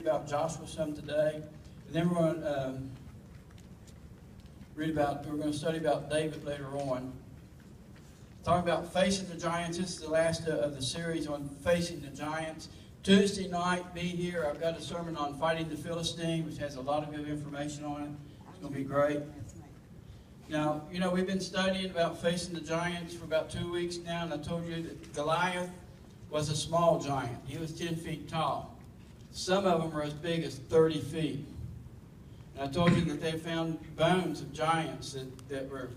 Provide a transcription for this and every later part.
about Joshua some today, and then we're going to we're going to study about David later on. Talking about facing the giants. This is the last of the series on facing the giants. Tuesday night, be here. I've got a sermon on fighting the Philistine, which has a lot of good information on it. It's going to be great. Now, you know, we've been studying about facing the giants for about 2 weeks now, and I told you that Goliath was a small giant. He was 10 feet tall. Some of them were as big as 30 feet. And I told you that they found bones of giants that were,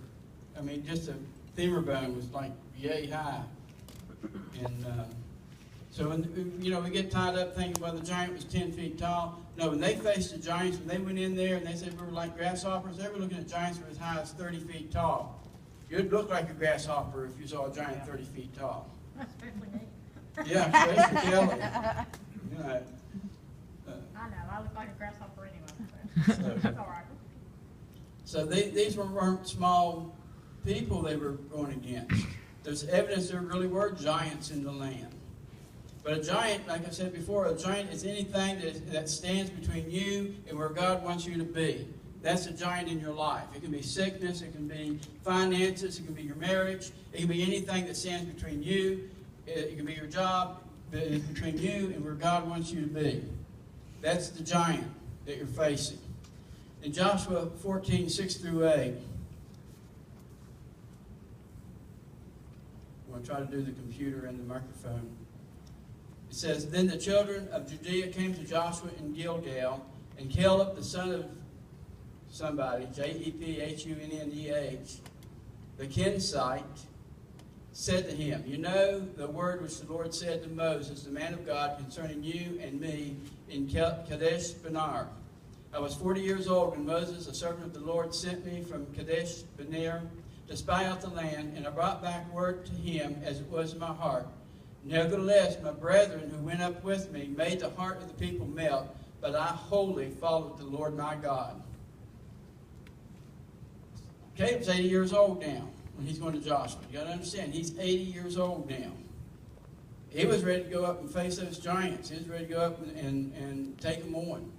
I mean, just a femur bone was like yay high. And so, when, you know, we get tied up thinking, well, the giant was 10 feet tall. No, when they faced the giants, when they went in there and they said we were like grasshoppers, they were looking at giants that were as high as 30 feet tall. You'd look like a grasshopper if you saw a giant 30 feet tall. Especially me. Yeah, especially Kelly. You know, I know, I look like a grasshopper anyway. So it's all right. So these weren't small people they were going against. There's evidence there really were giants in the land. But a giant, like I said before, a giant is anything that stands between you and where God wants you to be. That's a giant in your life. It can be sickness, it can be finances, it can be your marriage, it can be anything that stands between you. It can be your job, but it's between you and where God wants you to be. That's the giant that you're facing. In Joshua 14, 6 through 8, I'm going to try to do the computer and the microphone. It says, Then the children of Judea came to Joshua in Gilgal, and Caleb, the son of somebody, Jephuneh, the Kenizzite, said to him, You know the word which the Lord said to Moses, the man of God, concerning you and me in Kadesh Barnea. I was 40 years old when Moses, a servant of the Lord, sent me from Kadesh Barnea to spy out the land, and I brought back word to him as it was in my heart. Nevertheless, my brethren who went up with me made the heart of the people melt, but I wholly followed the Lord my God. Caleb's 80 years old now when he's going to Joshua. You got to understand, he's 80 years old now. He was ready to go up and face those giants. He was ready to go up and take them on.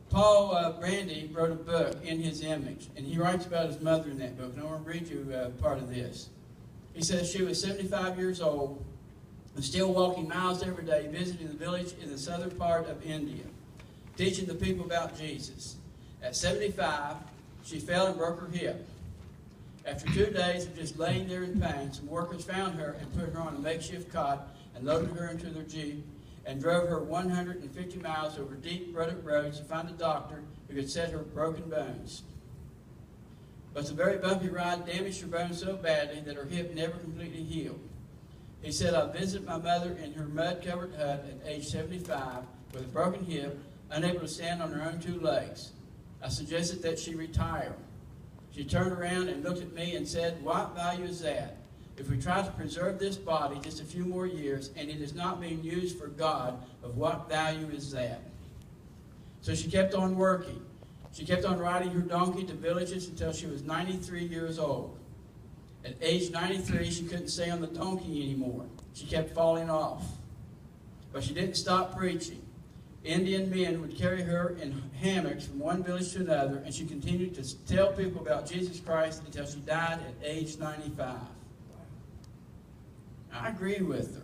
Paul Brandy wrote a book, In His Image, and he writes about his mother in that book. And I want to read you part of this. He says she was 75 years old and still walking miles every day, visiting the village in the southern part of India, teaching the people about Jesus. At 75, she fell and broke her hip. After 2 days of just laying there in pain, some workers found her and put her on a makeshift cot and loaded her into their jeep and drove her 150 miles over deep, rutted roads to find a doctor who could set her broken bones. But the very bumpy ride damaged her bones so badly that her hip never completely healed. He said, I visited my mother in her mud-covered hut at age 75 with a broken hip, unable to stand on her own 2 legs. I suggested that she retire. She turned around and looked at me and said, What value is that? If we try to preserve this body just a few more years and it is not being used for God, of what value is that? So she kept on working. She kept on riding her donkey to villages until she was 93 years old. At age 93, she couldn't stay on the donkey anymore. She kept falling off. But she didn't stop preaching. Indian men would carry her in hammocks from one village to another, and she continued to tell people about Jesus Christ until she died at age 95. I agree with her.